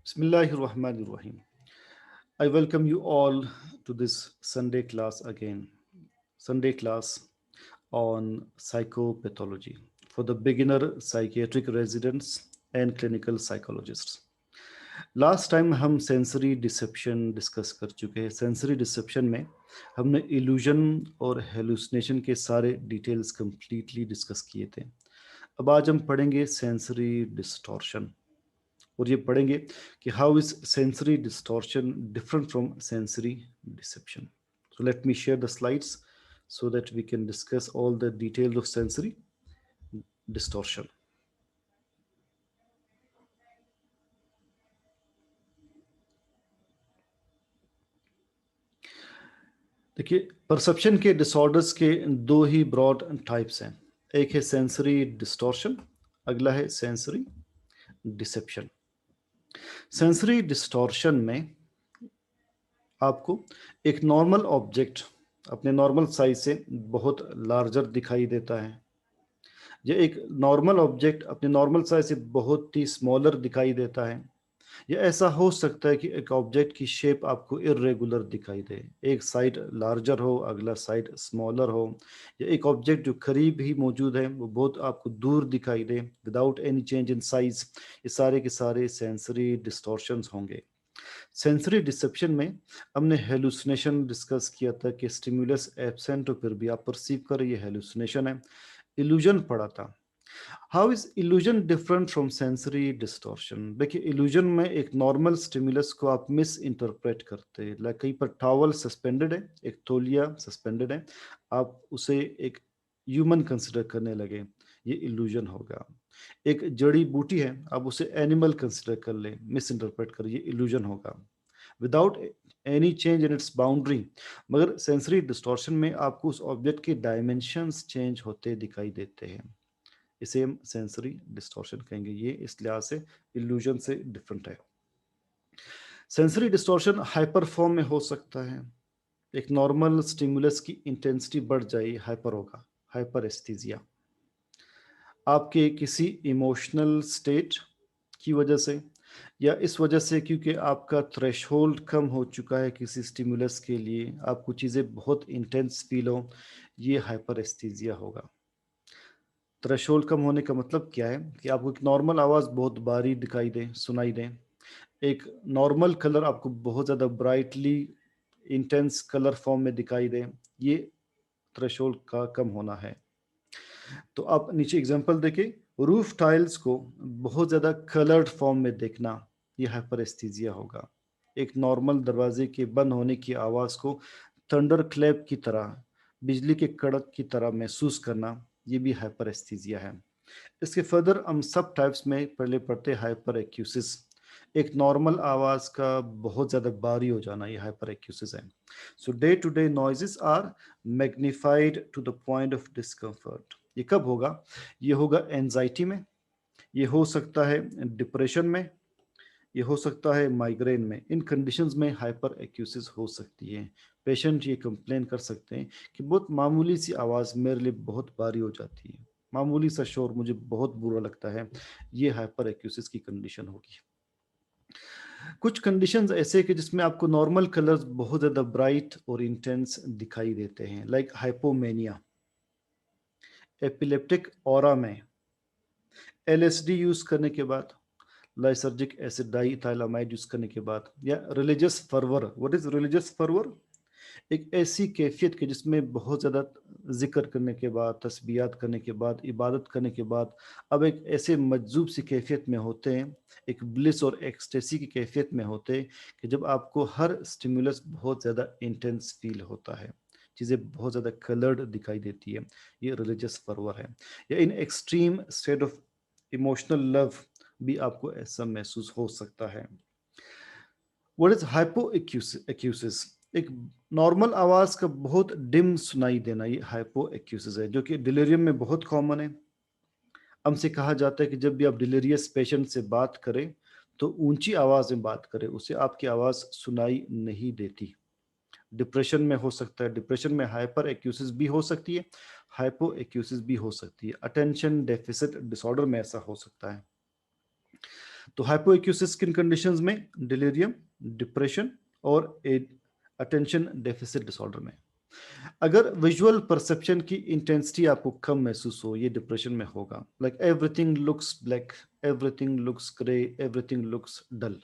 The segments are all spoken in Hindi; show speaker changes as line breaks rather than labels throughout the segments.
Bismillahirrahmanirrahim. I welcome you all to this Sunday class again. Sunday class on psychopathology for the beginner psychiatric residents and clinical psychologists. Last time हम सेंसरी डिसेप्शन डिस्कस कर चुके हैं. सेंसरी डिसेप्शन में हमने इल्यूजन और हेलुसिनेशन के सारे डिटेल्स कंप्लीटली डिस्कस किए थे. अब आज हम पढ़ेंगे सेंसरी डिस्टॉर्शन और ये पढ़ेंगे कि how is sensory distortion different from sensory deception. So let me share the slides so that we can discuss all the details of sensory distortion. देखिए, परसेप्शन के डिसऑर्डर्स के दो ही ब्रॉड टाइप्स हैं. एक है सेंसरी डिस्टॉर्शन, अगला है सेंसरी डिसेप्शन. सेंसरी डिस्टॉर्शन में आपको एक नॉर्मल ऑब्जेक्ट अपने नॉर्मल साइज से बहुत लार्जर दिखाई देता है, या एक नॉर्मल ऑब्जेक्ट अपने नॉर्मल साइज से बहुत ही स्मॉलर दिखाई देता है, या ऐसा हो सकता है कि एक ऑब्जेक्ट की शेप आपको इर्रेगुलर दिखाई दे, एक साइड लार्जर हो, अगला साइड स्मॉलर हो, या एक ऑब्जेक्ट जो करीब ही मौजूद है वो बहुत आपको दूर दिखाई दे without any change in size. ये सारे के सारे सेंसरी डिस्टॉर्शंस होंगे. सेंसरी डिसेप्शन में हमने हेलुसिनेशन डिस्कस किया था कि स्टिमुलस एब्सेंट हो फिर भी आप परसीव कर रही है हेलुसिनेशन है. इल्यूजन पढ़ा था. How is illusion different from sensory distortion. देखिए, इल्यूजन में एक नॉर्मल स्टिमुलस को आप मिस इंटरप्रेट करते हैं. लाइक कहीं पर टॉवल सस्पेंडेड है, एक तौलिया सस्पेंडेड है, आप उसे एक ह्यूमन कंसिडर करने लगे, ये इल्यूजन होगा. एक जड़ी बूटी है, आप उसे एनिमल कंसिडर कर ले, मिस इंटरप्रेट कर, ये इल्यूजन होगा without any change in its boundary. मगर सेंसरी डिस्टॉर्शन में आपको उस ऑब्जेक्ट के डायमेंशंस चेंज होते दिखाई देते हैं. इसे हम सेंसरी डिस्टॉर्शन कहेंगे. ये इस लिहाज से इल्यूजन से डिफरेंट है. सेंसरी डिस्टॉर्शन हाइपर फॉर्म में हो सकता है. एक नॉर्मल स्टिमुलस की इंटेंसिटी बढ़ जाए, हाइपर होगा, हाइपर एस्थीजिया. आपके किसी इमोशनल स्टेट की वजह से, या इस वजह से क्योंकि आपका थ्रेशोल्ड कम हो चुका है किसी स्टिमुलस के लिए, आपको चीज़ें बहुत इंटेंस फील हो, ये हाइपर एस्थीजिया होगा. थ्रेशोल्ड कम होने का मतलब क्या है कि आपको एक नॉर्मल आवाज़ बहुत बारी दिखाई दे, सुनाई दे, एक नॉर्मल कलर आपको बहुत ज़्यादा ब्राइटली इंटेंस कलर फॉर्म में दिखाई दे, ये थ्रेशोल्ड का कम होना है. तो आप नीचे एग्जांपल देखिए, रूफ टाइल्स को बहुत ज़्यादा कलर्ड फॉर्म में देखना, ये हाइपरेस्थीजिया होगा. एक नॉर्मल दरवाजे के बंद होने की आवाज़ को थंडर क्लैप की तरह, बिजली के कड़क की तरह महसूस करना, ये भी हाइपरेस्थीजिया है. इसके फर्दर हम सब टाइप्स में पहले पढ़ते हाइपर एक्यूसिस. एक नॉर्मल आवाज़ का बहुत ज़्यादा भारी हो जाना, ये हाइपर एक्यूसिस है. So day to day noises are magnified to the point of discomfort. ये कब होगा? ये होगा एंजाइटी में, ये हो सकता है डिप्रेशन में, ये हो सकता है माइग्रेन में. इन कंडीशंस में हाइपर एक्यूसिस हो सकती है. पेशेंट ये कंप्लेन कर सकते हैं कि बहुत मामूली सी आवाज़ मेरे लिए बहुत भारी हो जाती है, मामूली सा शोर मुझे बहुत बुरा लगता है, ये हाइपर एक्यूसिस की कंडीशन होगी. कुछ कंडीशंस ऐसे कि जिसमें आपको नॉर्मल कलर्स बहुत ज़्यादा ब्राइट और इंटेंस दिखाई देते हैं, लाइक हाइपोमेनिया. एपिलेप्टिक ऑरा में एलएसडी यूज़ करने के बाद, लाइसर्जिक एसिड डाइथाइलामाइड यूज़ करने के बाद, या religious fervour. What is religious fervour? एक ऐसी कैफियत के जिसमें बहुत ज़्यादा ज़िक्र करने के बाद, तस्बीहात करने के बाद, इबादत करने के बाद अब एक ऐसे मजज़ूब सी कैफियत में होते हैं, एक ब्लिस और एक्सटेसी की कैफियत में होते हैं कि जब आपको हर स्टिमुलस बहुत ज़्यादा इंटेंस फील होता है, चीज़ें बहुत ज़्यादा कलर्ड दिखाई देती है, ये रिलीजियस फर्वर है. या in extreme state of emotional love भी आपको ऐसा महसूस हो सकता है. What is hypoacusis? एक नॉर्मल आवाज का बहुत डिम सुनाई देना, ये हाइपो एक्यूसिस है, जो कि डिलीरियम में बहुत कॉमन है. हमसे कहा जाता है कि जब भी आप डिलीरियस पेशेंट से बात करें तो ऊंची आवाज में बात करें, उसे आपकी आवाज सुनाई नहीं देती. डिप्रेशन में हो सकता है, डिप्रेशन में हाइपर एक्यूसिस भी हो सकती है, हाइपो एक्यूसिस भी हो सकती है. अटेंशन डेफिसिट डिसऑर्डर में ऐसा हो सकता है. तो हाइपोएक्यूसिस किन कंडीशंस में? डिलीरियम, डिप्रेशन और अटेंशन डेफिसिट डिसऑर्डर में। अगर विजुअल परसेप्शन की इंटेंसिटी आपको कम महसूस हो, ये डिप्रेशन में होगा। Like everything looks black, everything looks grey, everything looks dull.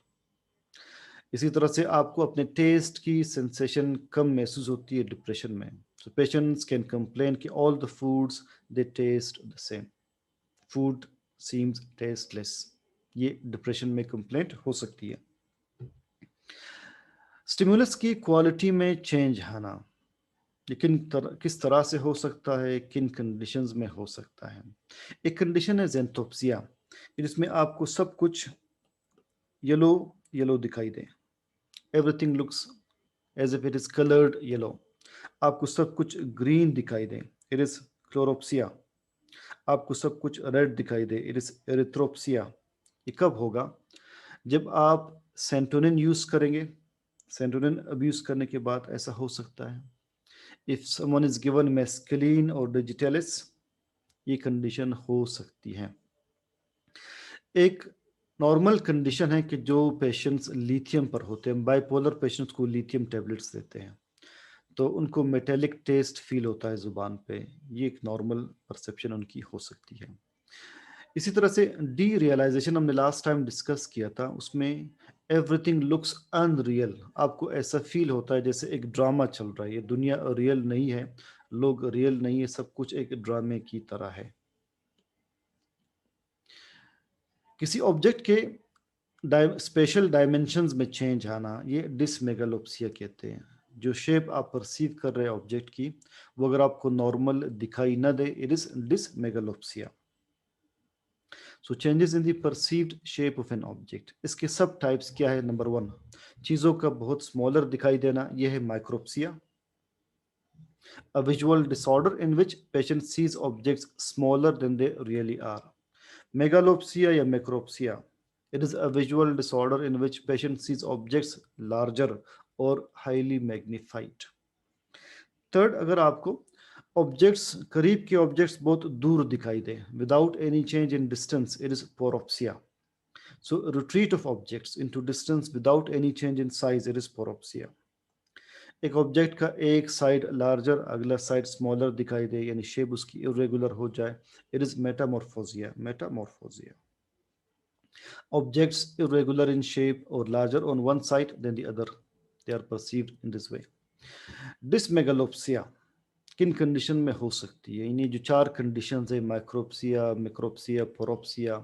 इसी तरह से आपको अपने टेस्ट की सेंसेशन कम महसूस होती है डिप्रेशन में। सो पेशेंट्स कैन कंप्लेन कि all the foods they taste the same, food seems tasteless. ये डिप्रेशन में कंप्लेंट हो सकती है। स्टिमुलस की क्वालिटी में चेंज आना, लेकिन किस तरह से हो सकता है, किन कंडीशंस में हो सकता है? एक कंडीशन है ज़ेनथोप्सिया, जिसमें आपको सब कुछ येलो येलो दिखाई दे। Everything looks as if it is coloured yellow. आपको सब कुछ ग्रीन दिखाई दे, इट इज क्लोरोप्सिया। आपको सब कुछ रेड दिखाई दे, इट इज एरिथ्रोप्सिया। ये कब होगा? जब आप सेंटोनिन यूज करेंगे। सेंटोनिन अब्यूज करने के बाद ऐसा हो सकता है। If someone is given mescaline और डिजिटलिस, ये कंडीशन हो सकती है। एक नॉर्मल कंडीशन है कि जो पेशेंट्स लिथियम पर होते हैं, बाइपोलर पेशेंट्स को लिथियम टेबलेट्स देते हैं, तो उनको मेटेलिक टेस्ट फील होता है ज़ुबान पे। ये एक नॉर्मल परसेप्शन उनकी हो सकती है। इसी तरह से डी रियलाइजेशन हमने लास्ट टाइम डिस्कस किया था, उसमें एवरीथिंग लुक्स अनरियल। आपको ऐसा फील होता है जैसे एक ड्रामा चल रहा है, ये दुनिया रियल नहीं है, लोग रियल नहीं है, सब कुछ एक ड्रामे की तरह है। किसी ऑब्जेक्ट के स्पेशल डायमेंशंस में चेंज आना, ये डिसमेगालोप्सिया कहते हैं। जो शेप आप परसीव कर रहे हैं ऑब्जेक्ट की, वो अगर आपको नॉर्मल दिखाई ना दे, it is dysmegalopsia. So changes in the perceived shape of an object. इसके सब टाइप्स क्या है? नंबर 1, चीज़ों का बहुत स्मॉलर दिखाई देना, यह है माइक्रोप्सिया। A visual disorder in which patient sees objects smaller than they really are. Megalopsia या macropsia, it is a visual disorder in which patient sees objects larger or highly magnified. Third, अगर आपको ऑब्जेक्ट्स, करीब के ऑब्जेक्ट्स बहुत दूर दिखाई दे, without any change in distance, it is porropsia. So retreat of objects into distance without any change in size, it is porropsia. एक ऑब्जेक्ट का एक साइड लार्जर, अगला साइड स्मॉलर दिखाई दे, यानी शेप उसकी इरेगुलर हो जाए, it is metamorphopsia. Metamorphopsia, objects irregular in shape or larger on one side than the other, they are perceived in this way. डिसमेगालोप्सिया किन कंडीशन में हो सकती है? इन्हीं जो 4 कंडीशंस है, माइक्रोप्सिया, मिक्रोप्सिया, पोरोप्सिया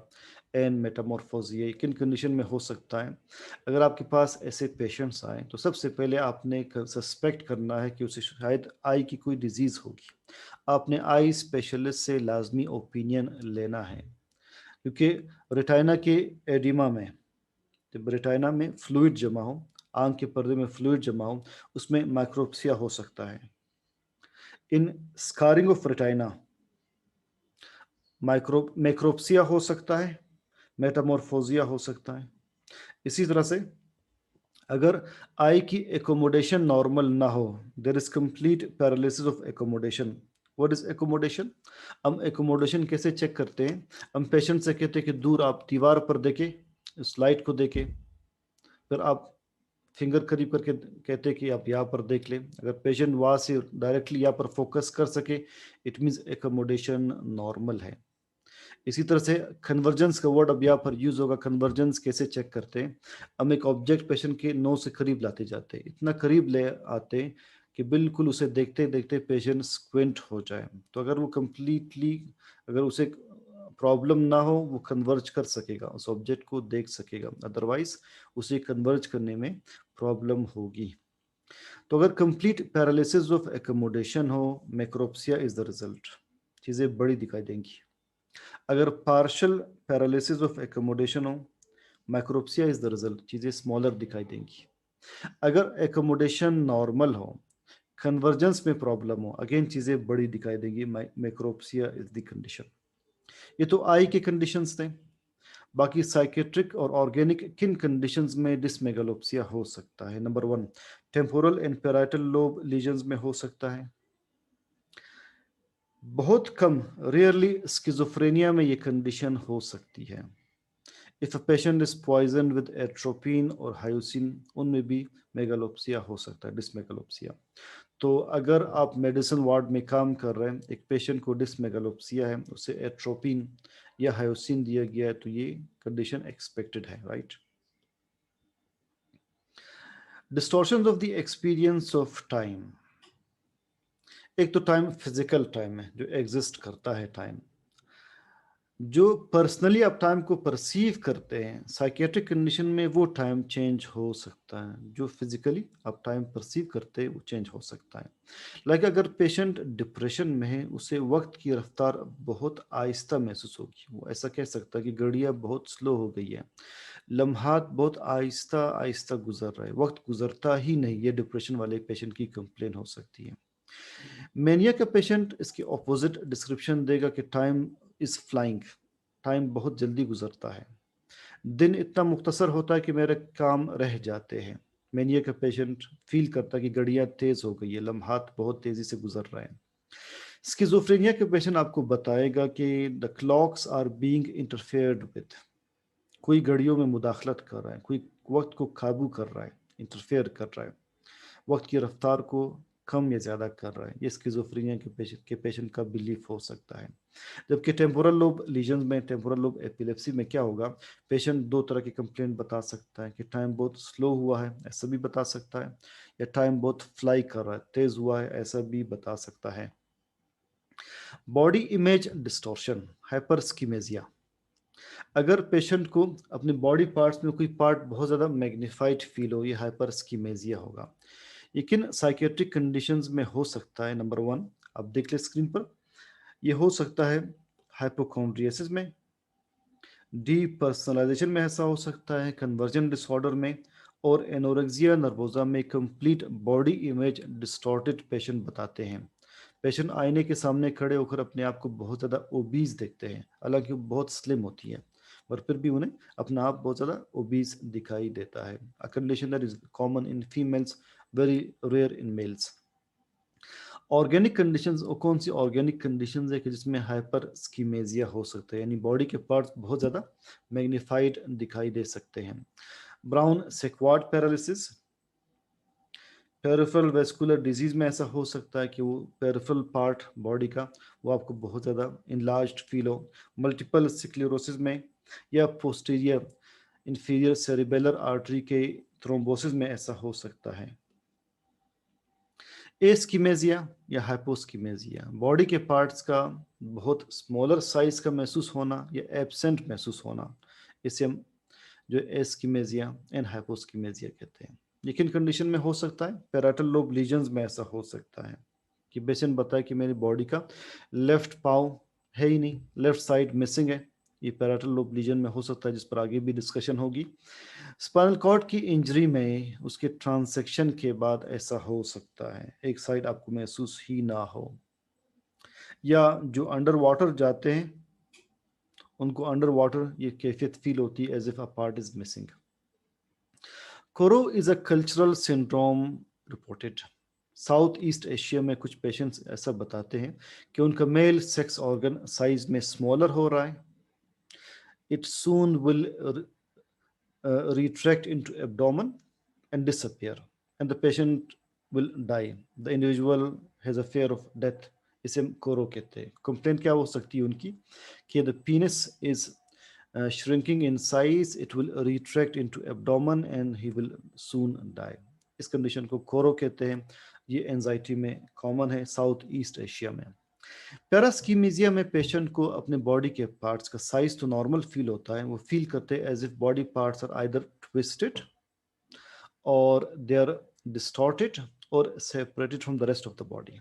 एंड मेटामॉर्फोसिया, किन कंडीशन में हो सकता है? अगर आपके पास ऐसे पेशेंट्स आए, तो सबसे पहले आपने सस्पेक्ट करना है कि उसे शायद आई की कोई डिजीज़ होगी। आपने आई स्पेशलिस्ट से लाजमी ओपिनियन लेना है, क्योंकि रेटिना के एडिमा में, जब रेटिना में फ्लूइड जमा हो, आंख के पर्दे में फ्लूइड जमा हो, उसमें माइक्रोप्सिया हो सकता है। इन स्कारिंग ऑफ रेटिना मैक्रोप्सिया हो सकता है, मेटामॉर्फोसिया हो सकता है। इसी तरह से अगर आई की एकोमोडेशन नॉर्मल ना हो, there is complete paralysis of accommodation. What is accommodation? हम एकोमोडेशन कैसे चेक करते हैं? हम पेशेंट से कहते हैं कि दूर आप दीवार पर देखें, इस लाइट को देखें, फिर आप फिंगर करीब करके कहते हैं कि आप यहाँ पर देख लें। अगर पेशेंट वहाँ से डायरेक्टली यहाँ पर फोकस कर सके, इट मीन्स एकोमोडेशन नॉर्मल है। इसी तरह से कन्वर्जेंस का वर्ड अब यहाँ पर यूज होगा। कन्वर्जेंस कैसे चेक करते हैं? हम एक ऑब्जेक्ट पेशेंट के नोज से करीब लाते जाते हैं, इतना करीब ले आते हैं कि बिल्कुल उसे देखते देखते पेशेंट स्क्विंट हो जाए। तो अगर वो कंप्लीटली, अगर उसे प्रॉब्लम ना हो, वो कन्वर्ज कर सकेगा, उस ऑब्जेक्ट को देख सकेगा, अदरवाइज उसे कन्वर्ज करने में प्रॉब्लम होगी। तो अगर कंप्लीट पैरालिसिस ऑफ एकोमोडेशन हो, मैक्रोप्सिया इज द रिजल्ट, चीज़ें बड़ी दिखाई देंगी। अगर पार्शियल पैरालिसिस ऑफ एकोमोडेशन हो, माइक्रोप्सिया इज द रिजल्ट, चीज़ें स्मॉलर दिखाई देंगी। अगर एकोमोडेशन नॉर्मल हो, कन्वर्जेंस में प्रॉब्लम हो, अगेन चीज़ें बड़ी दिखाई देंगी, मैक्रोप्सिया इज द कंडीशन। ये तो आई के कंडीशंस थे। बाकी साइकेट्रिक और ऑर्गेनिक किन कंडीशंस में डिसमेगालोप्सिया हो सकता है? Number 1, temporal and parietal lobe lesions में हो सकता है। बहुत कम, रेयरली स्किज़ोफ्रेनिया में ये कंडीशन हो सकती है। If a patient is poison with atropine और हायोसिन, उनमें भी मेगालोप्सिया हो सकता है, डिसमेगालोप्सिया। तो अगर आप मेडिसिन वार्ड में काम कर रहे हैं, एक पेशेंट को डिसमेगालोप्सिया है, उसे एट्रोपिन या हायोसिन दिया गया है, तो ये कंडीशन एक्सपेक्टेड है, right. Distortion of the experience of time. एक तो टाइम फिजिकल टाइम है जो एग्जिस्ट करता है टाइम, जो पर्सनली आप टाइम को परसीव करते हैं, साइकेट्रिक कंडीशन में वो टाइम चेंज हो सकता है। जो फिजिकली आप टाइम परसीव करते हैं वो चेंज हो सकता है। लाइक अगर पेशेंट डिप्रेशन में है, उसे वक्त की रफ्तार बहुत आहिस्ता महसूस होगी। वो ऐसा कह सकता है कि घड़ियाँ बहुत स्लो हो गई है, लम्हात बहुत आहिस्ता आहिस्ता गुजर रहा है, वक्त गुजरता ही नहीं। ये डिप्रेशन वाले पेशेंट की कंप्लेन हो सकती है। मेनिया का पेशेंट इसके ऑपोजिट डिस्क्रिप्शन देगा कि टाइम इज़ फ्लाइंग, टाइम बहुत जल्दी गुजरता है, दिन इतना मुख्तसर होता है कि मेरे काम रह जाते हैं। मेनिया का पेशेंट फील करता है कि घड़ियाँ तेज़ हो गई है, लम्हात बहुत तेज़ी से गुजर रहे हैं। स्किज़ोफ्रेनिया के पेशेंट आपको बताएगा कि the clocks are being interfered with, कोई घड़ियों में मुदाखलत कर रहा है, कोई वक्त को काबू कर रहा है, इंटरफेयर कर रहा है, वक्त की रफ्तार को कम या ज़्यादा कर रहा है। ये स्किज़ोफ्रेनिया के पेशेंट का बिलीफ हो सकता है। जबकि टेम्पोरल लोब लीजन्स में, टेम्पोरल लोब एपिलेप्सी में क्या होगा, पेशेंट दो तरह की कंप्लेंट बता सकता है कि टाइम बहुत स्लो हुआ है, ऐसा भी बता सकता है, या टाइम बहुत फ्लाई कर रहा है, तेज़ हुआ है, ऐसा भी बता सकता है। Body image distortion, hyperschemazia. अगर पेशेंट को अपने बॉडी पार्ट्स में कोई पार्ट बहुत ज़्यादा मैग्नीफाइड फील हो, ये हाइपरस्कीमेजिया होगा। ये किन साइकेट्रिक कंडीशंस में हो सकता है? नंबर 1 आप देख लें स्क्रीन पर, ये हो सकता है हाइपोकॉन्ड्रियासिस में, डीपर्सनलाइजेशन में ऐसा हो सकता है, कन्वर्जन डिसऑर्डर में, और एनोरेक्सिया नर्वोसा में complete body image distorted patient बताते हैं। पेशेंट आईने के सामने खड़े होकर अपने आप को बहुत ज़्यादा ओबीज देखते हैं, हालांकि वो बहुत स्लिम होती है, पर फिर भी उन्हें अपना आप बहुत ज़्यादा ओबीज दिखाई देता है। A condition that is common in females, very rare in males. Organic conditions, और कौन सी ऑर्गेनिक कंडीशंस है कि जिसमें हाइपर स्कीमेजिया हो सकता है, यानी बॉडी के पार्ट्स बहुत ज़्यादा मैग्नीफाइड दिखाई दे सकते हैं। Brown Sequard paralysis, peripheral vascular disease में ऐसा हो सकता है कि वो पेरिफेरल पार्ट बॉडी का वो आपको बहुत ज़्यादा इनलार्ज्ड फील हो। मल्टीपल स्क्लेरोसिस में, या पोस्टीरियर इंफीरियर सेरिबेलर आर्टरी के थ्रोम्बोसिस में ऐसा हो सकता है। एस्कीमेजिया या हाइपोस्कीमेजिया, बॉडी के पार्ट्स का बहुत स्मॉलर साइज का महसूस होना या एब्सेंट महसूस होना, इसे हम जो एस्कीमेजिया एंड हाइपोस्कीमेजिया कहते हैं। लेकिन कंडीशन में हो सकता है, पैराइटल लोब लीजन्स में ऐसा हो सकता है कि पेशेंट बताए कि मेरी बॉडी का लेफ्ट पाँव है ही नहीं, लेफ्ट साइड मिसिंग है। ये पैराइटल लोब लीजन में हो सकता है, जिस पर आगे भी डिस्कशन होगी। स्पाइनल कॉर्ड की इंजरी में उसके ट्रांसेक्शन के बाद ऐसा हो सकता है, एक साइड आपको महसूस ही ना हो। या जो अंडर वाटर जाते हैं उनको अंडर वाटर ये कैफियत फील होती है, as if a part is missing. Koro is a cultural syndrome reported. South East Asia में कुछ पेशेंट्स ऐसा बताते हैं कि उनका मेल सेक्स ऑर्गन साइज में स्मॉलर हो रहा है, it soon will retract into abdomen and disappear, and the patient will die. The individual has a fear of death. इसे हम कोरो कहते हैं। कंप्लेंट क्या हो सकती है उनकी कि the पीनस is shrinking in size, it will retract into abdomen and he will soon die. इस कंडीशन को कोरो कहते हैं। ये एंजाइटी में कॉमन है साउथ ईस्ट एशिया में। पैरास्कीमिजिया में पेशेंट को अपने बॉडी के पार्ट्स का साइज तो नॉर्मल फील होता है, वो फील करते हैं as if body parts are either twisted और दे आर डिस्टॉर्टेड और separated from the rest of the body.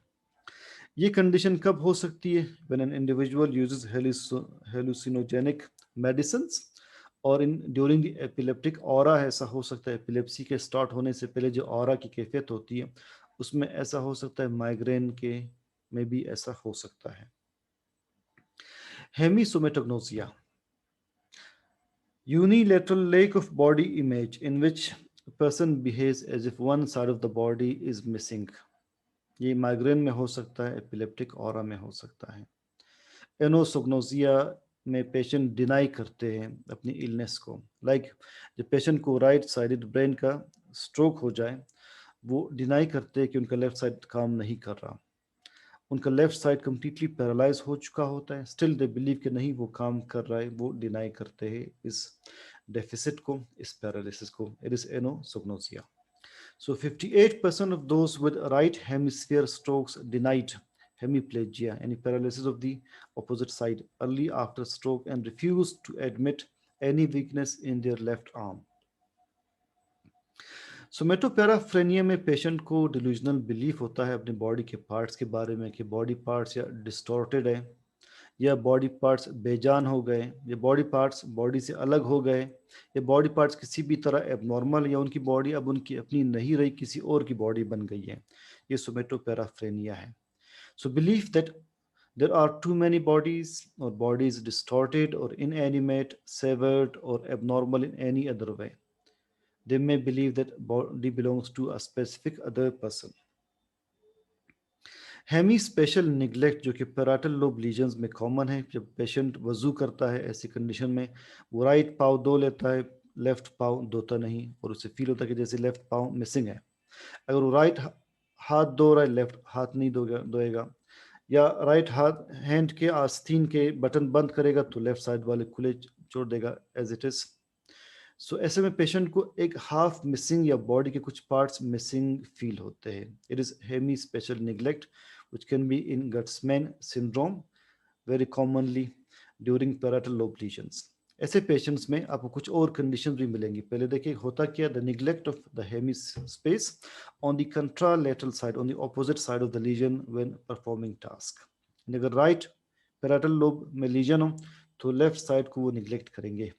ये कंडीशन कब हो सकती है? When an individual uses hallucinogenic medicines, और in during the epileptic aura ऐसा हो सकता है, एपिलेप्सी के स्टार्ट होने से पहले जो ऑरा की कैफियत होती है उसमें ऐसा हो सकता है, माइग्रेन के में भी ऐसा हो सकता है। Hemisomatognosia, unilateral lack of body image in which a person behaves as if one side of the body is missing. ये माइग्रेन में हो सकता है, एपिलेप्टिक ऑरा में हो सकता है। एनोसोग्नोसिया में पेशेंट डिनाई करते हैं अपनी इलनेस को। लाइक जब पेशेंट को राइट साइडेड ब्रेन का स्ट्रोक हो जाए, वो डिनाई करते हैं कि उनका लेफ्ट साइड काम नहीं कर रहा, उनका लेफ्ट साइड कंप्लीटली पैरालाइज हो चुका होता है, स्टिल दे बिलीव कि नहीं वो काम कर रहा है, वो डिनाई करते हैं इस डेफिसिट को, इस पैरालिसिस को। It is anosognosia. So 58% of those with right hemisphere strokes denied hemiplegia, any paralysis of the opposite side, early after stroke and refused to admit any weakness in their left arm. सोमेटोपैराफ्रेनिया में पेशेंट को डिल्यूजनल बिलीफ होता है अपने बॉडी के पार्ट्स के बारे में कि बॉडी पार्ट्स या डिस्टॉर्टेड है, या बॉडी पार्ट्स बेजान हो गए, या बॉडी पार्ट्स बॉडी से अलग हो गए, या बॉडी पार्ट्स किसी भी तरह एबनॉर्मल, या उनकी बॉडी अब उनकी अपनी नहीं रही, किसी और की बॉडी बन गई है। ये सोमेटोपैराफ्रेनिया है। So believe that there are too many bodies, और बॉडीज डिस्टॉर्टेड और इनएनिमेट, सेवर्ड और abnormal in any other way. They may believe that body belongs to a specific other person. Hemi spatial neglect जो कि पैराटल लोब लीजन्स में कॉमन है। जब पेशेंट वजू करता है ऐसी कंडीशन में, वो राइट पाँव धो लेता है, लेफ्ट पाँव धोता नहीं, और उसे फील होता है कि जैसे लेफ्ट पाँव मिसिंग है। अगर वो राइट हाथ धो रहा है, लेफ्ट हाथ नहीं धोएगा, या राइट हाथ हैंड के आस्तीन के बटन बंद करेगा तो लेफ्ट साइड वाले खुले छोड़ देगा एज इट इज। सो ऐसे में पेशेंट को एक हाफ मिसिंग या बॉडी के कुछ पार्ट्स मिसिंग फील होते हैं। It is hemi spatial neglect which can be in Gutsman syndrome very commonly during parietal lobe lesions. ऐसे पेशेंट्स में आपको कुछ और कंडीशन भी मिलेंगी। पहले देखिए होता क्या, the neglect of the hemi space on the contralateral side, on the opposite side of the lesion when performing task. अगर राइट पैराटल लोब में लीजन हो तो लेफ्ट साइड को वो निगलेक्ट करेंगे।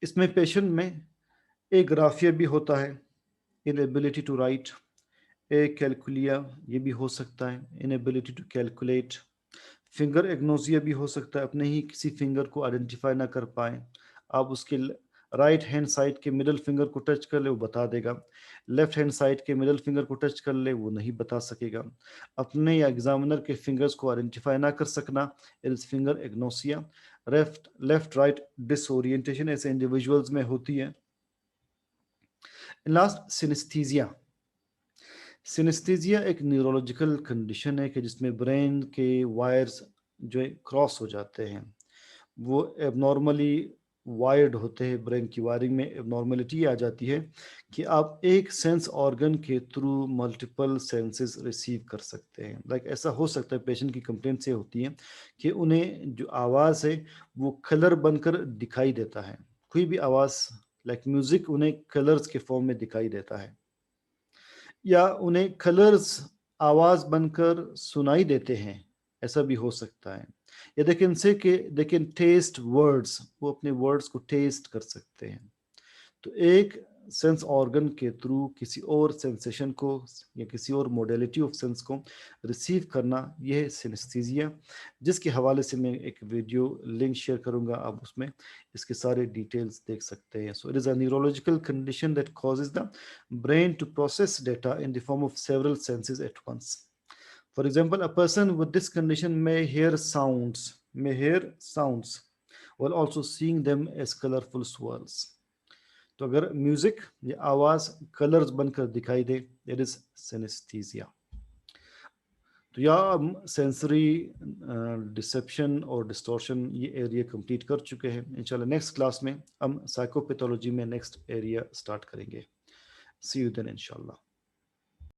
इसमें पेशेंट में एग्राफिया भी होता है, इनएबिलिटी टू राइट, कैलकुलिया ये भी हो सकता है, inability to calculate, finger agnosia भी हो सकता है, अपने ही किसी फिंगर को आइडेंटिफाई ना कर पाए। आप उसके राइट हैंड साइड के मिडल फिंगर को टच कर ले, वो बता देगा, लेफ्ट हैंड साइड के मिडल फिंगर को टच कर ले, वो नहीं बता सकेगा। अपने या एग्जामिनर के फिंगर्स को आइडेंटिफाई ना कर सकना, it is finger agnosia. Left right disorientation ऐसे इंडिविजुअल्स में होती है। लास्ट सिनेस्थीजिया। सिनेस्थीजिया एक न्यूरोलॉजिकल कंडीशन है कि जिसमें ब्रेन के वायर्स जो है क्रॉस हो जाते हैं, वो एबनॉर्मली वायर्ड होते हैं, ब्रेन की वायरिंग में एबनॉर्मलिटी आ जाती है कि आप एक सेंस ऑर्गन के थ्रू मल्टीपल सेंसेस रिसीव कर सकते हैं। लाइक ऐसा हो सकता है, पेशेंट की कंप्लेंट से होती है कि उन्हें जो आवाज़ है वो कलर बनकर दिखाई देता है, कोई भी आवाज़ लाइक म्यूज़िक उन्हें कलर्स के फॉर्म में दिखाई देता है, या उन्हें कलर्स आवाज बनकर सुनाई देते हैं, ऐसा भी हो सकता है। या दे कैन टेस्ट वर्ड्स, वो अपने वर्ड्स को टेस्ट कर सकते हैं। तो एक सेंस ऑर्गन के थ्रू किसी और सेंसेशन को या किसी और मोडेलिटी ऑफ सेंस को रिसीव करना, यह है सिनेस्थीजिया, जिसके हवाले से मैं एक वीडियो लिंक शेयर करूंगा, आप उसमें इसके सारे डिटेल्स देख सकते हैं। So it is a neurological condition that causes the brain to process data in the form of several senses at once. For example, a person with this condition may hear sounds while also seeing them as colorful swirls. तो अगर म्यूजिक या आवाज कलर्स बनकर दिखाई दे, इट इज सिनेस्थीजिया। तो या हम सेंसरी डिसेप्शन और डिस्टॉर्शन ये एरिया कंप्लीट कर चुके हैं। इंशाल्लाह नेक्स्ट क्लास में हम साइकोपैथोलॉजी में नेक्स्ट एरिया स्टार्ट करेंगे। सी यू देन इंशाल्लाह।